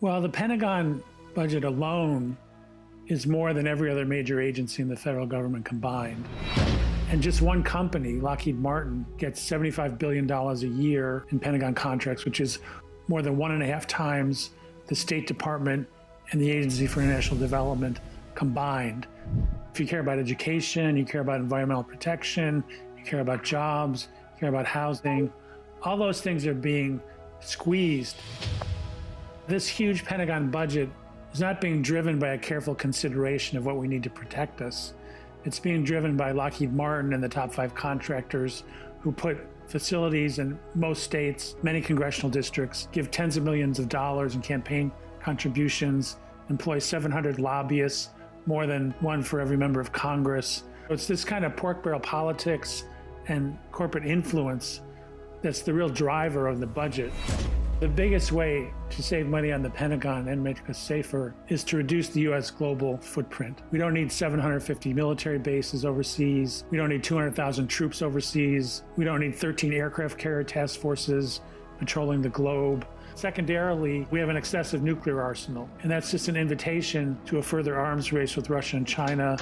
Well, the Pentagon budget alone is more than every other major agency in the federal government combined. And just one company, Lockheed Martin, gets $75 billion a year in Pentagon contracts, which is more than 1.5 times the State Department and the Agency for International Development combined. If you care about education, you care about environmental protection, you care about jobs, you care about housing, all those things are being squeezed. This huge Pentagon budget is not being driven by a careful consideration of what we need to protect us. It's being driven by Lockheed Martin and the top 5 contractors who put facilities in most states, many congressional districts, give tens of millions of dollars in campaign contributions, employ 700 lobbyists, more than one for every member of Congress. It's this kind of pork barrel politics and corporate influence that's the real driver of the budget. The biggest way to save money on the Pentagon and make us safer is to reduce the U.S. global footprint. We don't need 750 military bases overseas. We don't need 200,000 troops overseas. We don't need 13 aircraft carrier task forces patrolling the globe. Secondarily, we have an excessive nuclear arsenal, and that's just an invitation to a further arms race with Russia and China.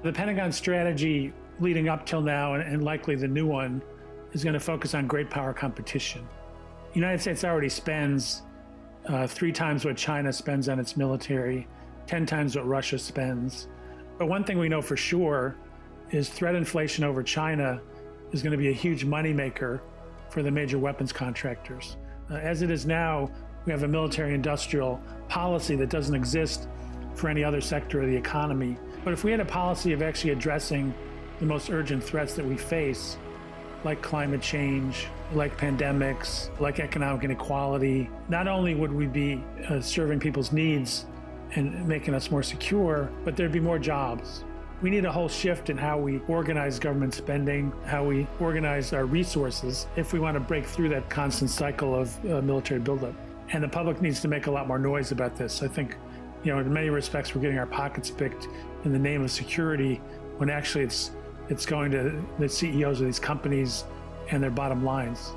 The Pentagon strategy leading up till now, and likely the new one, is going to focus on great power competition. The United States already spends 3 times what China spends on its military, 10 times what Russia spends. But one thing we know for sure is threat inflation over China is going to be a huge moneymaker for the major weapons contractors. As it is now, we have a military-industrial policy that doesn't exist for any other sector of the economy. But if we had a policy of actually addressing the most urgent threats that we face, like climate change, like pandemics, like economic inequality, not only would we be serving people's needs and making us more secure, but there'd be more jobs. We need a whole shift in how we organize government spending, how we organize our resources if we want to break through that constant cycle of military buildup. And the public needs to make a lot more noise about this. I think, in many respects, we're getting our pockets picked in the name of security when actually it's going to the CEOs of these companies and their bottom lines.